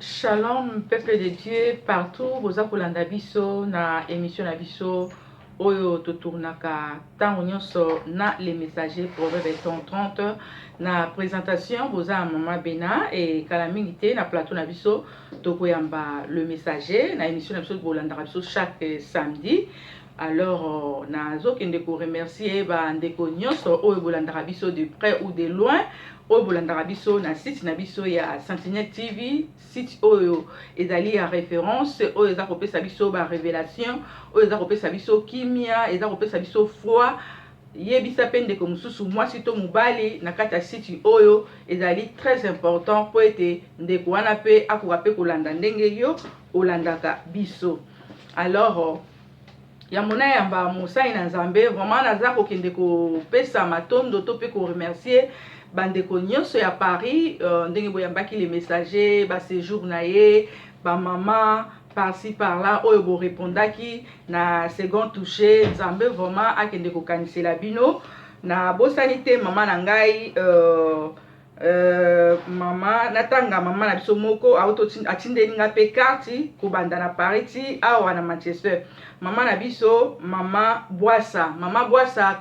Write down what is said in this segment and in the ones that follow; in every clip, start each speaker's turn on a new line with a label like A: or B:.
A: Shalom, peuple de Dieu, partout, boza kolanda biso na émission na biso oyo totournaka tango nyonso na les messagers proverbe 30 na présentation boza Maman Bena et kala mingi te na plateau na biso tokoyamba le messager na émission na biso bolandaka biso chaque samedi. Alors nazokende ko remercier ba ndeko nyonso oyo bolandaka biso de près ou de loin oyo bolandaka biso na site na biso ya Sentinelle TV, site oyo ezali ya référence oyo eza kopesa biso ba révélation oyo eza kopesa biso kimia eza kopesa biso foi yebisa pe ndeko mosusu mwasi to mobali na kati ya site oyo ezali très important po ete ndeko wana pe akoka pe kolanda ndenge yo olandaka biso. Alors ya mona yamba mosai na nzambe vraiment naza kokende kopesa matondo to pe ko remercier bandeko nyonso ya Paris ndenge boyambaki les messagers ba séjour na ye ba mama par-ci par-là oyo bo répondaki na second touché nzambe vraiment akende kokanisela bino na bosani te mama na ngai mama natanga mama na biso moko atindeli nga pe carte kobanda na Paris ti awa na Manchester. Mama na biso mama Boissa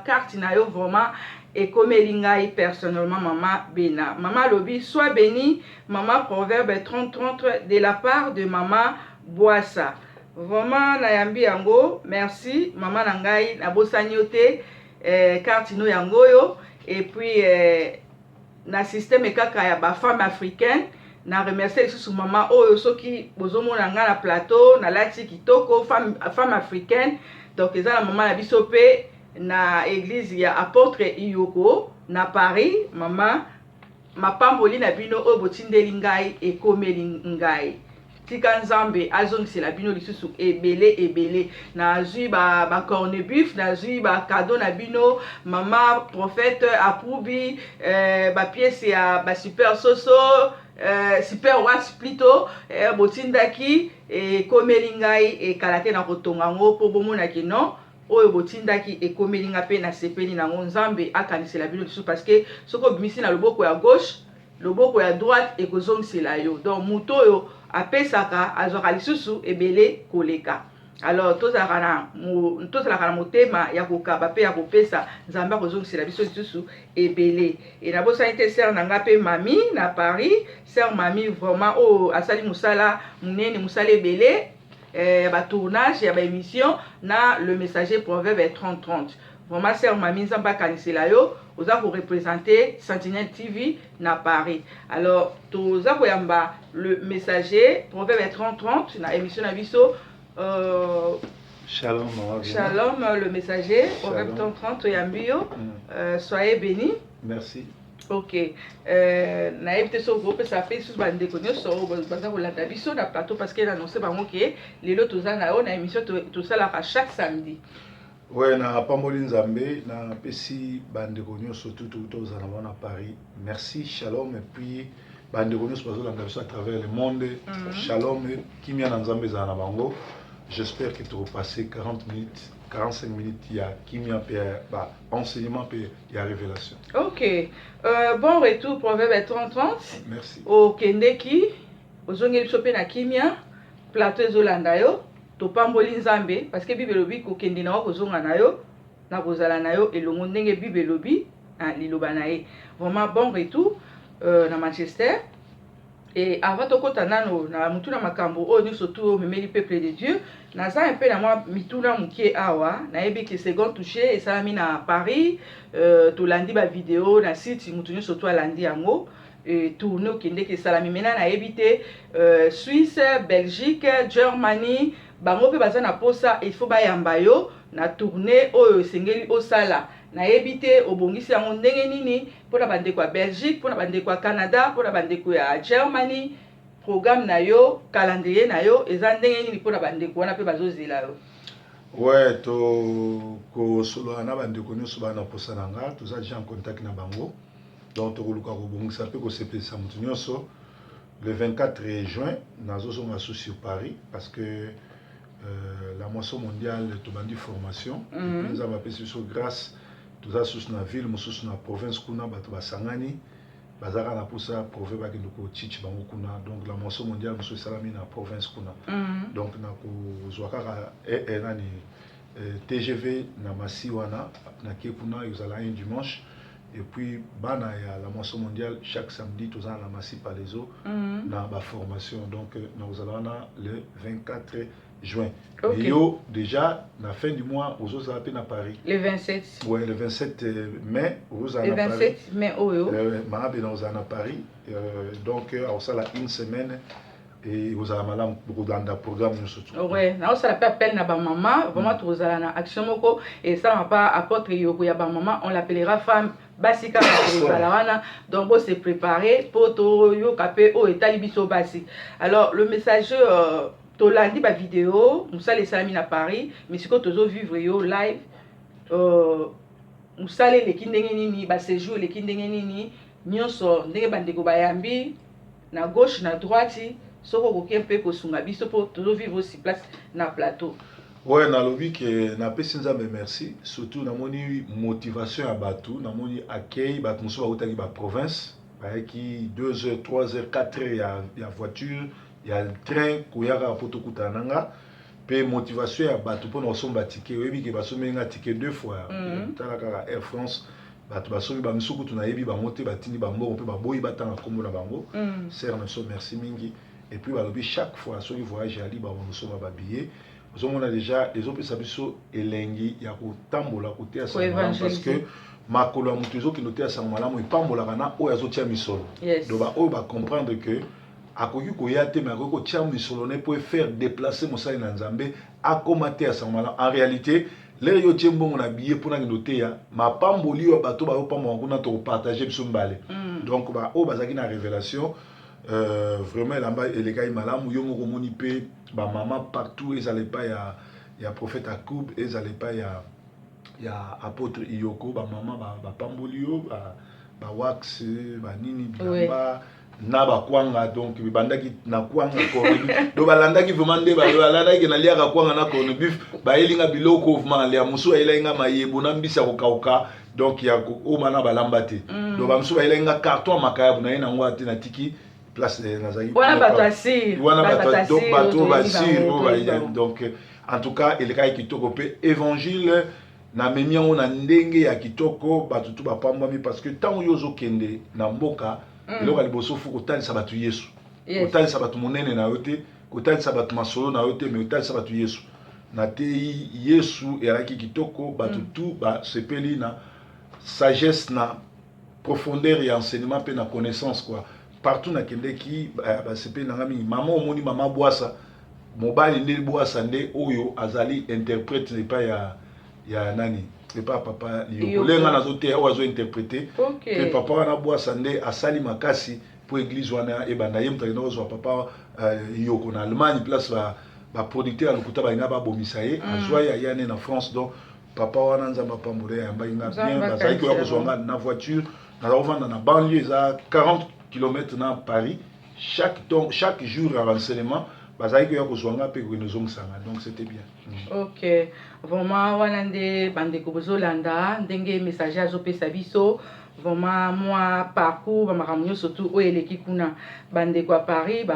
A: carte na yo vraiment ekomeli ngai personnellement Maman Bena. Mama lobi sois béni Maman proverbe 30 de la part de Maman Boissa. Vraiment na yambi yango merci mama na ngai na bosani yo te carte no yango yo et puis na système kaka ya ba femme africaine na remercier sous maman oyo soki bozomona nga na plateau na lati kitoko femme africaine donc eza na mama na biso pe na église ya apôtre Iyoko na Paris mama mapamboli na bino oyo botindeli ngai ekomeli ngai tika nzambe azongisela bino lisusu ebele na zui ba corned-beef na zui ba cadeau na bino mama prophète aproubi ba pièce ya ba super soso super watch plutôt botindaki ekomeli ngai ekala te na kotonga ngo po bomonaki non oyo botindaki ekomeli nga pe na sepeli nango nzambe akanisela bino lisusu parce que soko bimisi na loboko ya gauche loboko ya droite ekozongisela yo donc moto oyo apesaka azwaka lisusu ebele koleka. Alors tozalaka na motema ya kokaba pe ya kopesa nzambe akozongisela biso lisusu ebele et na bosani te sœur na nga pe mami na Paris sœur mami vraiment oyo asali mosala munene mosala ebele ba tournage ya ba émission na le messager proverbe 30 vraiment sœur mami nzambe akanisela yo oza ko représenter Sentinelle TV na Paris. Alors toza koyamba le messager proverbe 30 na émission na biso
B: Shalom Maman Bena.
A: Shalom le messager proverbe 30 yambi yo soyez bénis.
B: Merci.
A: Ok na évité so groupe ça fait sous bande connu so baza kolanda biso na plateau parce que annoncé bango ke lelo toza na yo na émission to sala chaque samedi.
B: Ouais, na pamboli nzambe na pesi bande connu surtout tout aux en à Paris. Merci, shalom et puis bande connu sur à travers le monde. Shalom et kimia nzambe za na bango. J'espère que tu vas passer 40 minutes 45 minutes, il y a kimia, enseignement, il y a révélation.
A: Ok. Bon retour, proverbe 30.
B: Merci.
A: Au Kendeki, au Zongeli Sope na kimia, plateau Zolanda yo, to pamboli nzambe, parce que Bible lobi ko kendi na ko zonga na yo, na kozala na yo, et le monde ndenge Bible lobi, liloba na ye. Vraiment bon retour na Manchester. Et avant de kota nano na mutuna makambo o ni surtout memeli peuple de Dieu naza un peu na moi mituna mukie awa na yebi que second touché et ça na Paris to landi ba vidéo na site mutuni surtout alandi yango et tourner au kende que salami mena na yebité Suisse, Belgique, Germany bango pe baza na posa il faut ba yamba yo na tourner oyo sengeli osala na yebite obongisi yango ndenge nini pona bandeko ya Belgique pona bandeko ya Canada pona bandeko ya Germany programme na yo calendrier na yo eza ndenge nini pona bandeko wana pe bazozela yo.
B: Ouais, to ko solo na bandeko nyonso bana posa nanga toza déjà en contact na bango donc to koluka ko bongisa pe ko sepesa mutu nyonso le 24 juin nazo zonga sur Paris parce que la moisson mondiale to bandi formation nous avons appelé sur grâce tous sous na ville mususu na province kuna bato basangani bazaka na pousa proverbe bakende kochichi bango kuna donc la moisson mondiale mosusu esalami na province kuna donc na kozwa kaka nani TGV na masi wana nake kuna ezala un dimanche et puis bana ya la moisson mondiale chaque samedi tozala na masi palaiso na baformation donc na kozala wana le 24 juin. Okay. Et yo, déjà, la fin du mois, aux autres à Paris.
A: Le 27.
B: Oui, le 27 mai, aux
A: Le 27 mai, oh, yo.
B: Nous à Paris. Donc, ça a une semaine. Et vous avez madame dans le programme surtout.
A: Oui, là ça l'appelle na ba maman, vraiment tous na action moko et ça va pas apporter yoko ya ba maman, on l'appellera femme basika wana. Donc bon c'est préparé pour to yo kapé o etali biso basi. Alors le message tolandi ba vidéo, nous ça les salami na Paris, mais ce que tozo vivre yo live nous salé les kindenge nini ba séjour les kindenge nini nyonso ndenge bandeko bayambi na gauche na droite. Soko koke mpe kosunga biso po tozo vivre aussi place na plateau.
B: Ouais, na lobby que na pesi nzambe merci, surtout na moni motivation ya batu, na moni accueil batu muso ba utaki ba province, ba ki 2h, 3h, 4h ya voiture, ya train koyaka poto kutananga, pe motivation ya batu po na somba ticket, webi ke basombi nga ticket 2 fois, tala kaka Air France. Batu basombi ba misuku tunayebi ba moté batindi ba mboko pe ba boyi batanga kombo na bango. Sœur Nelson merci mingi. Et puis chaque fois sur le voyage à Liba on reçoit ba billet. On a déjà les autres sabiso elengi ya ko tambola côté à ça parce que makolo mutuzo qui noté à ça malamu et pambola kana o yazo tia misolo. Donc ba comprendre que akoki ko yate mais akoki ko tia misolo ne peut faire déplacer Moussa na Nzambe akomate à ça malamu en réalité les yo tia mbongo na billet pour na noté ya ma pamboli yo bato ba pambo nguna to partager biso mbale. Donc ba o bazaki na révélation. Vraiment là-bas les gars malamu yo moko moni pe ba maman partout ils allaient pas ya prophète Akoub ils allaient pas ya apôtre Iyoko ba maman ba pambolio ba wax ba nini bilamba na ba kwanga donc bandaki na kwanga ko do balandaki vraiment nde ba balandaki na liaka kwanga na ko bif ba elinga biloko vraiment le musu elinga mayebo na mbisa ko kauka donc ya o mana balambate do ba musu elinga carton makaya na ina ngwa na tiki place nazali donc en tout cas il y kitoko pe évangile na memi on na ndenge ya kitoko batu tu bapambami parce que tant yozo kende na mboka eloko liboso fu kotalisa batu Yesu kotalisa batu monene na yote kotalisa batu masolo na yote mais kotalisa batu Yesu na te Yesu eraki kitoko batu tu ba sepeli na sagesse na profondeur et enseignement pe na connaissance quoi. Partout na kende ki ba sepe na ngami maman omoni mama Bwasa mobali ndeli Bwasa nde oyo azali interprète ne pas ya nani ne pas papa yo lenga na zote o azo interpréter que papa wana Bwasa nde asali makasi pour église wana e banda yem tano zo papa yo ko na Allemagne place ba producteur lokuta ba ngaba bomisa ye azwa ya yane na France donc papa wana nzamba pambure ya mbainga bien bazali ko kozonga na voiture na ovanda na banlieue za 40 km dans Paris, chaque jour à renseignement, donc c'était bien.
A: Ok, vraiment, Wanande Bandeko Bozolanda, Dengue messager Azopé Sabiso, vraiment, moi, parcours, ma surtout où est Kikuna, Bandeko à Paris,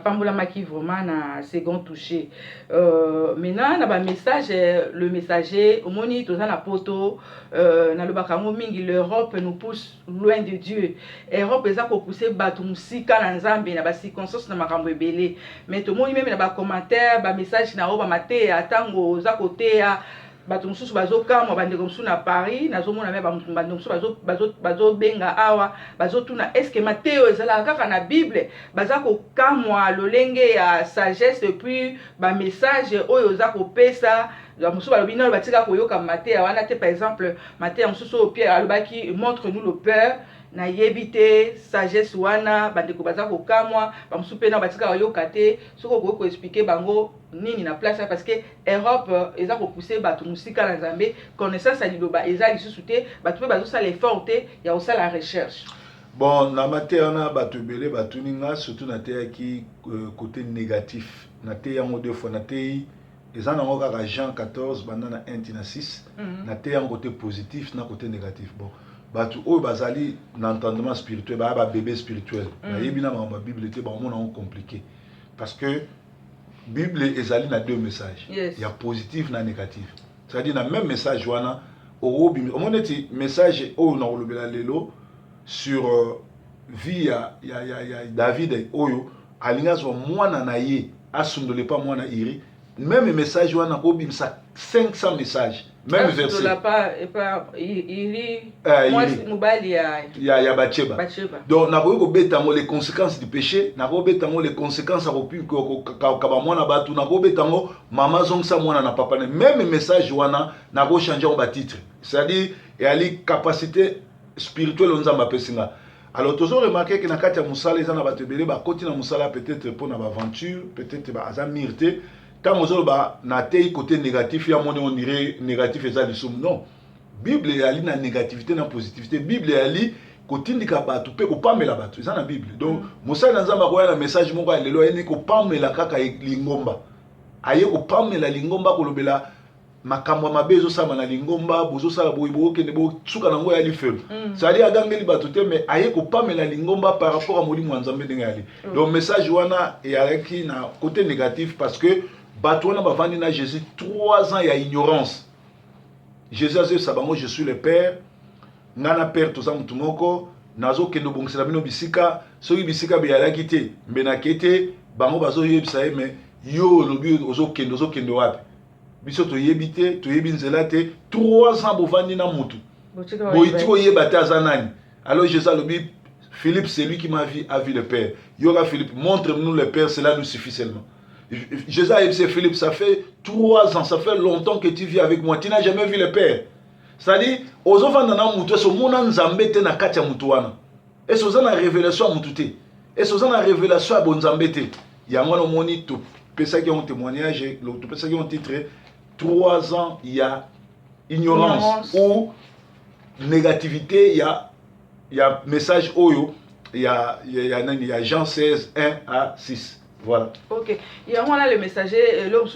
A: Pamboula Maki, vraiment, na second touché. Maintenant, na message, le messager, au moni, tout ça, na poto, na le bakamo mingi, l'Europe nous pousse loin de Dieu. L'Europe, ils ont poussé Batoumsika, na Nzambe, na ba circonstance, na makambo ebele. Mais tout le monde, même, na ba commentaire, ba message, na oba mate, atango, za côté, bato mususu bazokama bandeko mususu na Paris nazomona me bandeko mususu bazobenga awa bazotuna eske Mateo ezalaka kaka na Bible baza kokamwa lolenge ya sagesse puis ba message oyo oza kopesa mususu balobi nano batika koyoka Mateo wana te par exemple Mateo mususu Pierre alobaki montre nous le Père na yebite sagesse wana bandeko baza kokamwa bamususu pe na batika koyoka te soko ko expliquer bango nini na place parce que Europe eza ko pousser batu musika na Nzambe connaissance à liloba eza lisusu te batu pe bazo sala effort te ya osala la recherche.
B: Bon na matière na batu belé batu ninga surtout na te qui côté négatif na te yango deux fois na te eza na kaka Jean 14 bandana 1 na 6 na te yango côté positif na côté négatif bon batu oyo bazali na entendement spirituel ba bébé spirituel nayebi na ma Bible te ba mona on compliqué parce que Bible ezali na deux messages.
A: Yes.
B: Il y a positif na négatif. C'est-à-dire na même message wana au moneti message oyo na olobela lelo sur vie ya David oyo alinga zo mwana na ye asundole pas mwana iri même message wana ko bimsa 500 messages même verset ya Bathsheba. Donc na ko beta mo les conséquences du péché, na ko beta mo les conséquences ka mwana batu, na ko beta mo mama zongsa mwana na papa ne même message wana na ko changer ba titre. C'est-à-dire et ali capacité spirituelle on nzamba pesinga. Alors toujours remarqué que na kati ya musala ezana batebele ba koti na musala peut-être pour na aventure, peut-être ba azamirte. Quand on ba na tei côté négatif ya moni on dirait négatif eza lisum non. Bible ali na négativité na positivité. Bible ali kotindika batu pe ko pamela batu eza na Bible. Donc musala nzamba ko ya na message moko ya lelo ene ko pamela kaka lingomba. Aye ko pamela lingomba ko lobela makambo mabe zo sama na lingomba bozo sala boyibo kende bo tsuka nango ya lifelo. C'est-à-dire agangeli batu te mais aye ko pamela lingomba par rapport à molimo nzambe ndenge ali. Donc message wana et avec na côté négatif parce que batu wana bavandi na Jésus 3 ans ya ignorance. Jésus a dit sabango je suis le père ngana père toza mutu moko nazo kendo bongisela bino bisika soki bisika be yalaki te mbena kete bango bazo yebisa mais yo lobi ozo kendo wapi biso to yebite to yebi nzela te 3 ans bovandi na mutu boitiko yeba ta zanani. Alors Jésus a dit Philippe c'est lui qui m'a vu a vu le père. Yoga Philippe montre-nous le père, cela nous suffit seulement. Jésus a dit Philippe, ça fait 3 ans, ça fait longtemps que tu vis avec moi, tu n'as jamais vu le Père. C'est-à-dire, aux enfants dans mutu, so mona nzambe te na kati ya mutu wana. Et so na révélation mutu te. Et so na révélation bon nzambe te. Yango no moni to pesa ki on témoignage, to pesa ki on titre 3 ans il y a ignorance ou négativité, il y a message oyo, il y a Jean 16 1 à 6. Voilà.
A: Ok. Il y a là le messager, l'Europe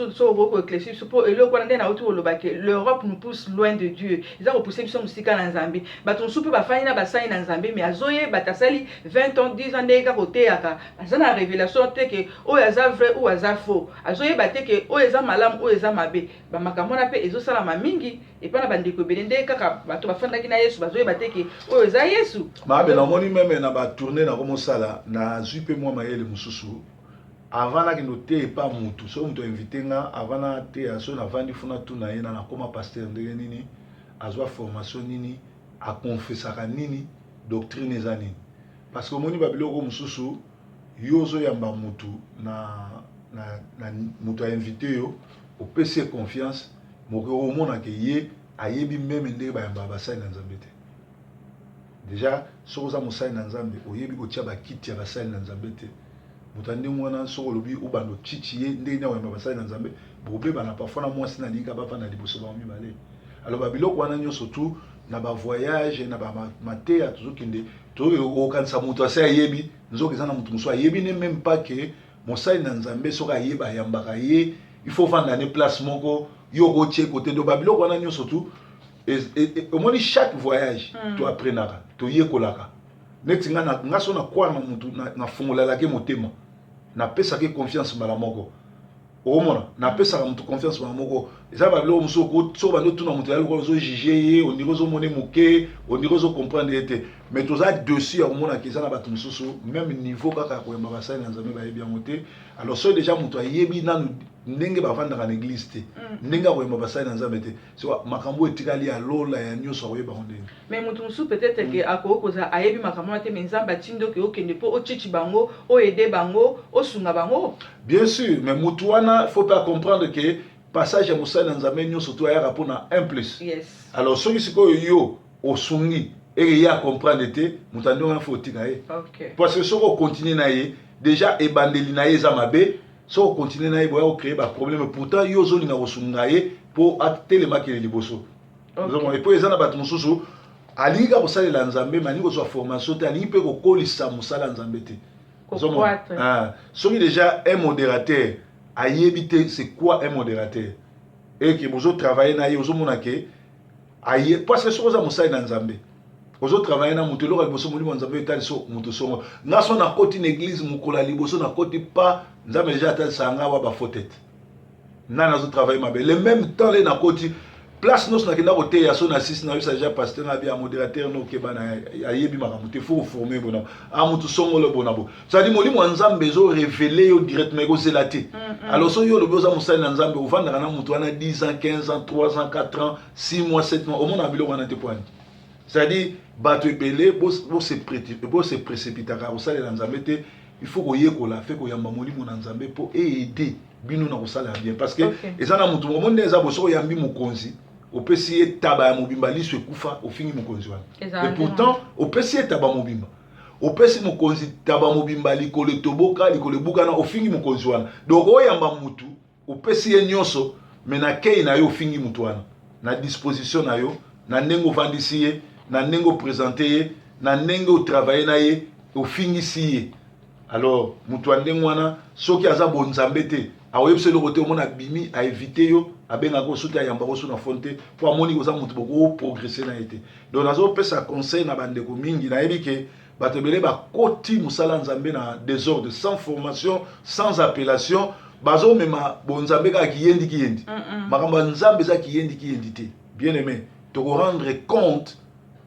A: nous pousse loin de Dieu. Ils ont repoussé sur musika na Nzambe. Baton soupe ba fani na basai na Nzambe mais azoye batasali 20 ans 10 ans ndeka côté aka. Azana révélation te que o yaza vrai ou yaza faux. Azoye bate que o yaza malam o yaza mabe. Ba makamona pe ezo sala mamingi et pas na bandeko belende kaka bato bafanda ki na Yesu bazoye bate que o yaza Yesu.
B: Mabe na moni même na ba tourner na komo sala na zupe moi mayele mususu. Avant na kinote pas mutu so mutu invité nga avant na te aso na vandi funa tuna ye na koma pasteur ndenge nini azwa formation nini a confessaka nini doctrine eza nini parce que moni babiloko mususu yozo yamba mutu na mutu a invité yo opese confiance moko omona ke ye ayebi même ndenge ba yamba basali na Nzambe te déjà soza musali na Nzambe oyebi kotia ba kiti ya basali na Nzambe te mutandi mwana soko lobi ubando chichiye ndenge na wemba basali na Nzambe bobe bana parfois na mwasi na lika papa na liboso ba mibale. Alors babiloko wana nyo surtout na ba voyage na ba maté ya toujours kinde to okanisa mutu asa yebi nzoka ezana mutu muso yebi ne même pas que mosali na Nzambe soka yeba yambaka ye il faut vendre ne place moko yo ko tie côté do babiloko wana nyo surtout et au moins chaque voyage to apprenaka to yekolaka neti nga ngaso na kwa na mutu na fungola lake motema na pesa ke confiance mala moko omona na pesa ka mutu confiance mala moko eza ba lo muso ko so ba ndo na mutu ya lo zo juger ye on dirait zo mone moke on dirait zo comprendre ete mais toza dessus omona ke za na batu mususu même niveau kaka ko yamba basali na Nzambe ba yebi yangote. Alors so déjà mutu ayebi na ndenge ba vanda ka l'église te ndenge ko yamba basali na Nzambe te so makambo etikali ya lola ya nyoso ko yeba ndenge
A: mais mutu musu peut-être que akokoza ayebi makambo te mais Nzambe tindo ke okende po o chichi bango o aider bango o sunga bango. Bien sûr,
B: mais mutu wana faut pas comprendre que passage à Moussa dans Nzambe nyoso to ya rapona 1+.
A: Yes.
B: Alors soki siko yo osungi et ya comprendre te mutandi wana faut tika ye.
A: OK.
B: Parce que soko continuer na ye déjà ebandeli na ye za mabe soko continuer na ye boya créer ba problème pourtant yo zo linga osunga ye pour atelema ke liboso. Donc et puis ezana bat mususu alinga kosalela Nzambe mani ko so formation te alingi pe ko kolisa musala Nzambe te. Soki déjà un modérateur ayebite c'est quoi un modérateur et que vous travaillez na yo zo monake aye parce que soza musala na Nzambe ozo travailler na mutu loka liboso molimo nzambe etali so mutu songo ngaso na koti na église mukola liboso na koti pas nzambe déjà atali sanga wa ba fotete nana zo travailler mabe le même temps le na koti place nos na kenda kote ya so na 6 na bisa déjà pasteur na bien modérateur no ke bana ayebi makambo te faut former bona a mutu songo le bona bo ça dit molimo nzambe zo révéler yo directement ko zelate alors so yo le boza musali na nzambe uvanda kana mutu wana 10 ans 15 ans 3 ans 4 ans 6 mois 7 mois au monde abilo wana te point. C'est-à-dire, bato ebele, bo se précipitaka kosala na nzambe te, il faut koyekola fait koyamba molimo na nzambe po aider bino na kosala bien parce que ezana mutu monde eza boso yambi mukonzi, opesi etaba ya mobimba liso ekufa ofingi mukonzi wana. Et pourtant, opesi etaba mobimba. Opesi mukonzi taba mobimba likolo toboka, likolo buka na ofingi mukonzi wana. Donc oyamba mutu, opesi nyonso, mais na kei na yo ofingi mutu wana. Na disposition na yo, na nengo vandisi ye, na nengo présenter ye, na nengo travailler na ye, ofingisi ye. Alors, mutu andengo wana, soki aza bonzambe te, aoyebise le côté omona bimi a éviter yo, abenga ko soki ayamba ko na fonte, pour amoni ko za mutu boko progresser na été. Donc nazo pesa conseil na bande ko mingi na yebi ke batebele ba koti musala nzambe na désordre, sans formation, sans appellation, bazo mema bonzambe ka kiyendi kiyendi. Makamba nzambe za kiyendi kiyendi te. Bien aimé, te rendre compte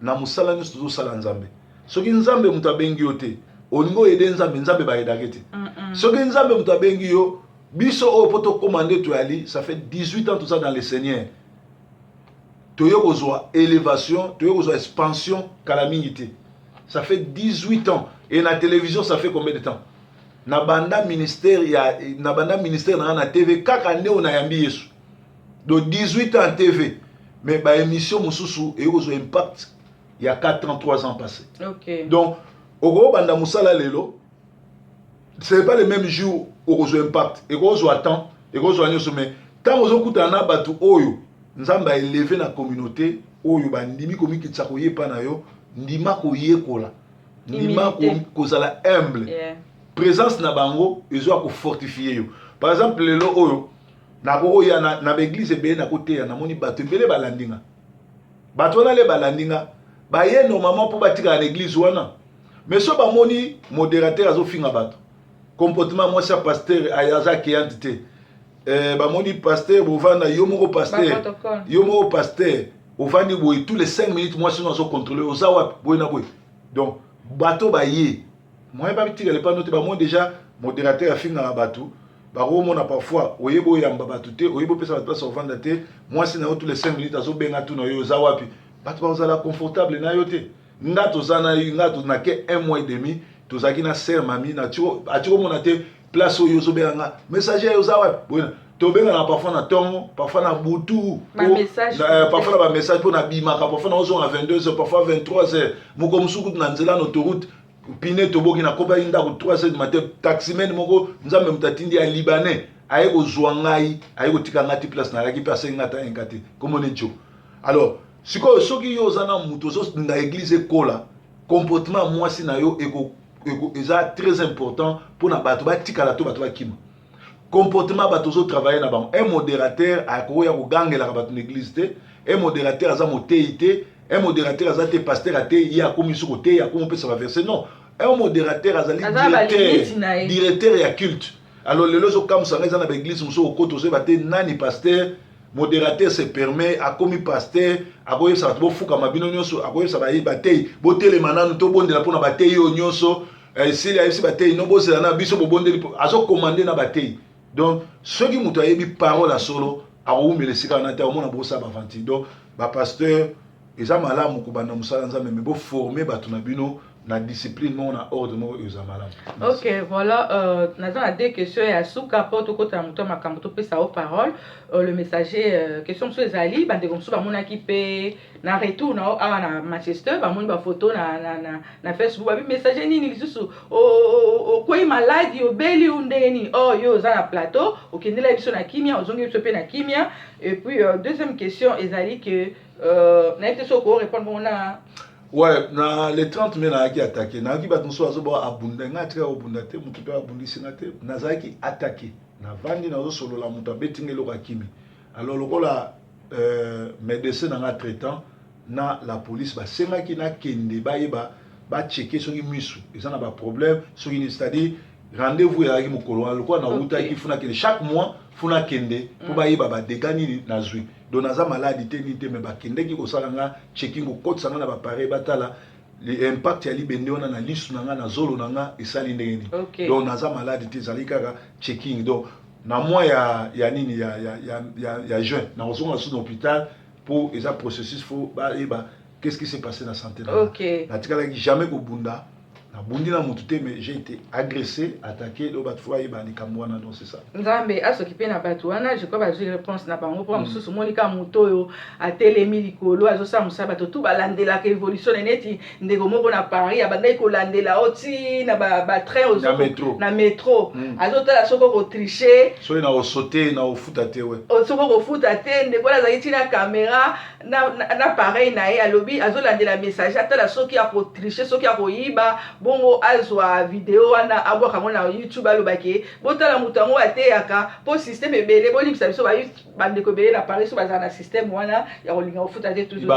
B: na musala nyonso tozosala nzambe soki nzambe mutu abengi yo te olingo yede nzambe nzambe bayedaki te soki nzambe mutu abengi yo biso oyo po tokomande toyali ça fait 18 ans tout ça dans le Seigneur toyo kozwa élévation toyo kozwa expansion kala mingi te ça fait 18 ans et na télévision ça fait combien de temps na banda ministère na TV kaka neo na yambi Yesu do 18 ans TV mais ba émission mususu et ozo impact il y a 4 ans 3 ans passés.
A: OK.
B: Donc au banda musala lelo c'est pas le même jour ozo impact et ozo attend et ozo anyo mais tant ozo kutana batu oyo nzamba élevé na communauté oyo ba ndimi komi kitako yepa na yo ndima ko yekola ndima ko zala humble présence na bango ezo ko fortifier yo par exemple lelo oyo na ko ya na l'église be na côté ya na moni bato belé balandinga bato na le balandinga ba ye normalement pour batika na l'église wana mais so ba moni modérateur azo finga bato comportement moi ça pasteur ayaza ki entité ba moni pasteur bovanda yo moko pasteur ovandi boy tous les 5 minutes moi sinon azo contrôler ozawa boy na boy donc bato ba ye moi ba bitika le pas noté ba moni déjà modérateur afinga na bato baromona parfois oyebo yamba batute oyebo pesa batute sa ovanda te moi si na tous les 5 minutes azo benga tu na yo za wapi bato bazala confortable na yo te ngato zana ngato na ke 1 mois et demi tozaki na sœur mami na tiko atiko mona te place oyo zo benga messager yo za wapi bona to benga na parfois na tongo parfois na butu parfois na ba message pour na bimaka parfois na ozo na 22h parfois 23h moko musuku na nzela na autoroute pine toboki na koba inda ko 3h du matin taximen moko nzambe mutatindi ya libanais aye ko zwangai aye ko tikanga ti place na yaki place ngata ngati comme on est alors siko soki yo zana muto zo na église kola comportement mwasi na yo eko eza très important pour na bato ba tikala to bato ba kima comportement bato zo travailler na bango un modérateur ako ya ko gangela ka bato na église te un modérateur aza moteite un modérateur azate pasteur ate ya komi soko te ya komi pesa ba verset non un modérateur azali directeur ya culte alors lelo zo kam sanga za na ba église muso okoto zo bate nani pasteur modérateur se permet a komi pasteur akoye sa bo fuka mabino nyonso akoye sa ba bate bo telema nanu to bondela pona bate yo nyonso sili ayisi bate no bozela na biso bo bondeli azo commander na bate donc ceux qui muto ayebi parole à solo a umele sika na ta omona bo sa ba vanti donc ba pasteur eza malamu kubanda musala nzambe mais bo former bato na bino na discipline mon na ordre mo eza malamu.
A: OK, voilà nazo na deux questions ya suka poto kota muto makambo to pesa au parole le messager question sur ezali bande comme ça ba mona ki pe na retour na awa na Manchester ba moni ba photo na Facebook ba messager nini lisusu o koi maladi o beli undeni oh yo za na plateau okendela biso na kimia ozongi biso pe na kimia et puis deuxième question ezali que na été so ko répondre mona
B: ouais na les 30 mai na ki attaquer na ki bato so azo ba abunda ngatika obunda te mutu pe abundisi na te na zaki attaquer na vandi na zo solo la mutu betingelo ka kimi alors lokola médecin na traitant na la police basengaki na kende ba checker soki misu eza na ba problème soki c'est-à-dire rendez-vous ezalaki mokolo wana lokola nautaki funa kende chaque mois funa kende mpo bayeba badega nini nazwi donc naza maladi te nini te me bakendeki kosala nga checking kokotisa nga na bapareil batala l'impact ya libende wana na lisu na nga na zolo na nga esali ndenge nini donc naza maladi te ezali kaka checking donc na mois ya nini ya juin nakozonga su na hôpital pour eza processus fo bayeba qu'est-ce qui s'est passé dans la santé natikalaki jamais kobunda nabundi na mutu te mais j'ai été agressé attaqué do bat fois yeba likambo wana donc c'est ça
A: nzambe asokipe na bato wana je crois bazwi réponse na bango mpo mosusu monika moto oyo atelemi likolo azosala mosala bato tu balandelaka évolution neti ndeko moko na Paris abandaki kolandela oti na batrain na métro azotala soko kotriche
B: soki na osote na ofuta te we
A: soko kofuta te ndeko wana azalaki ntina caméra na pareil na ye alobi azolandela message atala soki akotriche soki akoyiba bongo azwa video wana abwaka ngo na YouTube alobaki botala mutu yango ateyaka po système ebele bolimisa biso bandeko ebele na Paris so bazala na système wana ya kolinga kofuta te toujours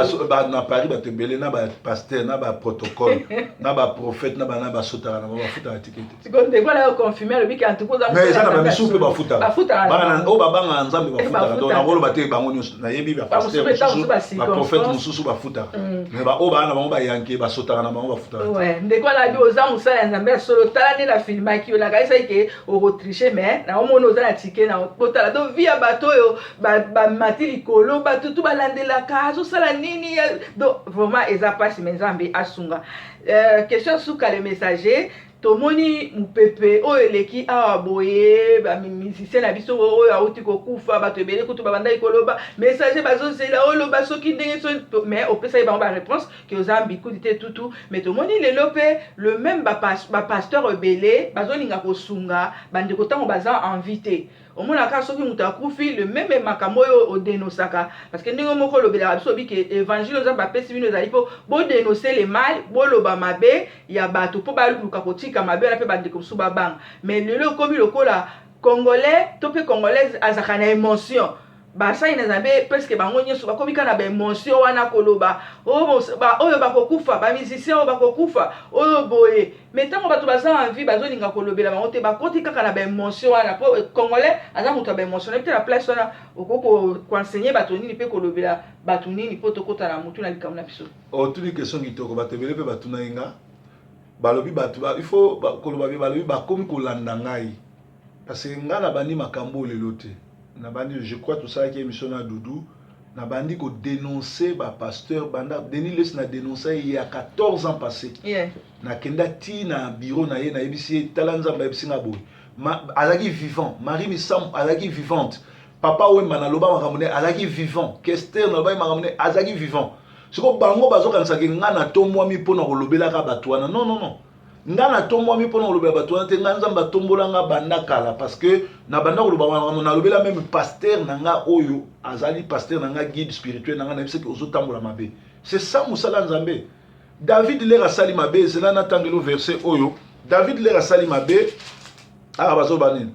B: na Paris bato ebele na bapasteur na baprotocole na baprophète na basotaka na bafutaka tikete
A: sikoyo ndeko wana confirmer alobiki antukoza
B: mais eza na bamisu mpe bafutaka oyo babanga nzambe bafutaka to nakoloba te bango nyonso nayebi bapasteur mosusu baprophète mosusu bafutaka mais oyo baa na bango bayanke basotaka na bango bafutaka
A: ndeko wana oza mosala ya nzambe ya solo tala nde na filmaki yo nakanisa ke okotriche mais na omona oza na tike na kotala to vi ya bato oyo bamati likolo bato tu balandelaka azosala nini donc vraiment eza pasi me nzambe asunga question suka le messager tomoni mupepe oyo eleki awa boye bamusicien na biso oyo auti kokufa bato ebele kutu babandaki koloba message bazozela oloba soki ndenge so mais opesaki bango baréponse ke oza mbikuti te tutu mais tomoni lelo mpe le même bapasteur ebele bazolinga kosunga bandeko ntango baza envie te omonaka soki moto akufi le même makambo oyo odenosaka parce que ndenge moko olobelaka biso obi ke évangile oza bapesi bino ezali mpo bodenonse le mal boloba mabe ya bato mpo baluka kotika mabe wana mpe bandeko mosusu babanga mais lelo okomi lokola congolais to mpe congolaise azalaka na émotion basali na nzambe presque bango nyonso bakomi kaka na baémotion wana koloba oyo bakokufa bamusicien oyo bakokufa oyo boye mais ntango bato baza envie bazolinga kolobela bango te bakoti kaka na baémotion wana mpo congolais aza moto ya baémotion te na place wana okoki koenseigner bato nini mpe kolobela bato nini mpo tokota na motu na likambo na biso
B: otuli question kitoko bato ebele mpe batunaki nga balobi bato il faut koloba mpe balobi bakomi kolanda ngai parce que ngai na bandi makambo lelo te na bandi je crois tout ça qui émission na Doudou na bandi ko dénoncer ba pasteur banda Denis Les na dénoncer il y a 14 ans passé na kenda ti na bureau na ye na yebisi talanza ba yebisi nga boy azaki vivant Marie Missam azaki vivante papa Wemba na loba makamune azaki vivant Kester na loba makamune azaki vivant siko bango bazokanisa ke nga na tomwami pona kolobelaka bato wana non nga na tomwami pona kolobela bato wana te nga nzamba tombolanga banda kala parce que na banda koloba na lobela même pasteur na nga oyo azali pasteur na nga guide spirituel na nga na bise ke ozotambola mabe c'est ça musala nzambe David lera sali mabe c'est là na tangelo verset oyo David lera sali mabe bazoba nini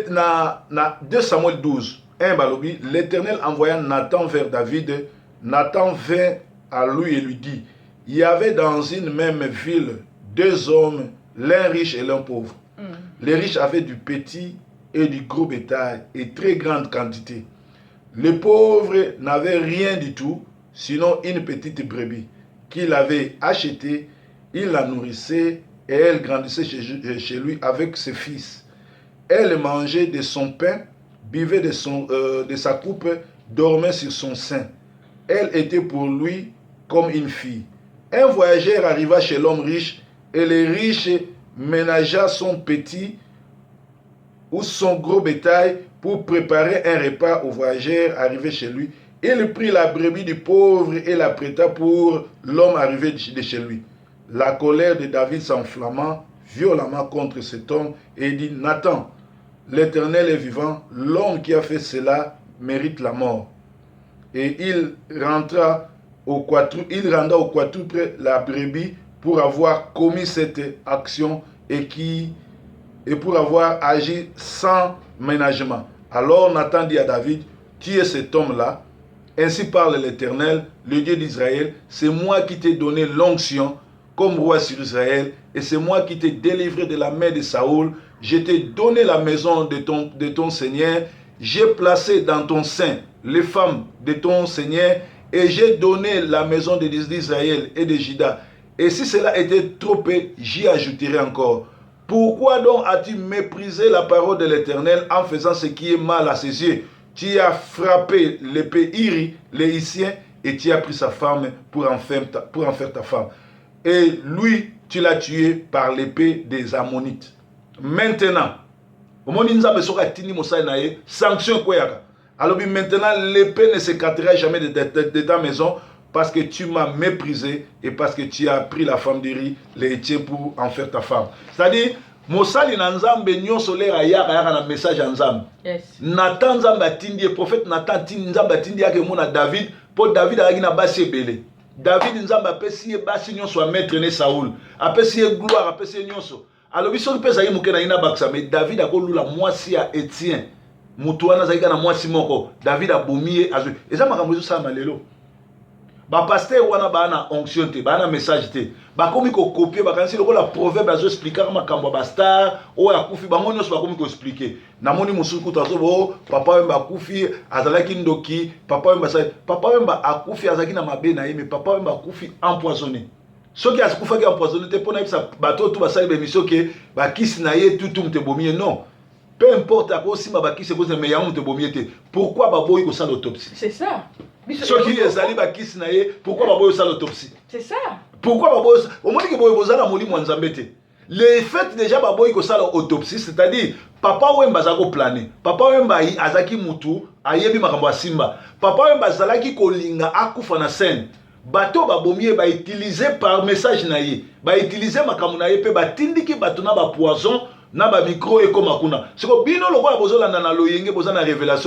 B: na 2 Samuel 12 balobi l'Éternel envoya Nathan vers David. Nathan vint à lui et lui dit, il y avait dans une même ville 2 hommes, l'un riche et l'un pauvre. Les riches avaient du petit et du gros bétail et très grande quantité. Les pauvres n'avaient rien du tout, sinon une petite brebis qu'il avait achetée. Il la nourrissait et elle grandissait chez lui avec ses fils. Elle mangeait de son pain, buvait de sa coupe, dormait sur son sein. Elle était pour lui comme une fille. Un voyageur arriva chez l'homme riche et le riche ménagea son petit ou son gros bétail pour préparer un repas au voyageur arrivé chez lui. Il prit la brebis du pauvre et la prêta pour l'homme arrivé de chez lui. La colère de David s'enflamma violemment contre cet homme et dit, Nathan, l'Éternel est vivant, l'homme qui a fait cela mérite la mort. Et il renda au quadruple la brebis pour avoir commis cette action et pour avoir agi sans ménagement. Alors Nathan dit à David, tu es cet homme-là. Ainsi parle l'Éternel, le Dieu d'Israël, c'est moi qui t'ai donné l'onction comme roi sur Israël, et c'est moi qui t'ai délivré de la main de Saoul. Je t'ai donné la maison de ton Seigneur, j'ai placé dans ton sein les femmes de ton Seigneur, et j'ai donné la maison d'Israël et de Juda. Et si cela était trop peu, j'y ajouterai encore. Pourquoi donc as-tu méprisé la parole de l'Éternel en faisant ce qui est mal à ses yeux? Tu as frappé l'épée Iri, les Hissiens, et tu as pris sa femme pour en faire ta femme. Et lui, tu l'as tué par l'épée des Ammonites. Maintenant, sanction koyaka. Alors maintenant, l'épée ne s'écartera jamais de ta maison parce que tu m'as méprisé et parce que tu as pris la femme d'Iri, les Hétiens, pour en faire ta femme. C'est-à-dire, Mosali na Nzambe nyonso le ayaka na message ya Nzambe.
A: Yes.
B: Nathan Nzambe atindi, prophète Nathan Nzambe atindi yake mona David, pour David ayaki na basi ebele. David Nzambe apesi ye basi nyonso a maître ne Saoul. Apesi ye gloire, apesi ye nyonso. Alors biso pesa ye mukena ina baksa, mais David akolula mwasi ya Étienne. Mutu wana zalika na mwasi moko. David abomiye azu. Eza makambo zo sa malelo. Ba pasteur wana ba na onction te, ba na message te. Ba komi ko copier ba kanisi lokola proverbe azo expliquer makambo ba star o ya kufi ba ngoni so ba komi ko expliquer. Na moni musuku tazo bo papa wemba kufi azalaki ndoki, papa wemba sai, papa wemba akufi azalaki na mabe na ye, mais papa wemba akufi empoisonné. Soki asikufa ki empoisonné te pona bisa bato tout ba sali be mission ke ba kisi na ye tout te bomie non. Peu importe à quoi si ma bakisi cause mais ya te bomie te. Pourquoi ba boyi ko sa l'autopsie?
A: C'est ça.
B: Soki ezali ba kisi na ye, pourquoi ba boyi sa l'autopsie?
A: C'est ça.
B: Pourquoi baboy au moins que boy bozana moli mwanzambe te. Les faits déjà baboy ko sala autopsie, c'est-à-dire papa wemba zako planer. Papa wemba azaki mutu ayebi makambo simba. Papa wemba zalaki kolinga akufa na scène. Bato babomie ba utiliser par message na ye. Ba utiliser makambo na ye pe batindiki bato na ba poison na ba micro et comme akuna. Siko bino lokola bozolanda na loyenge bozana révélation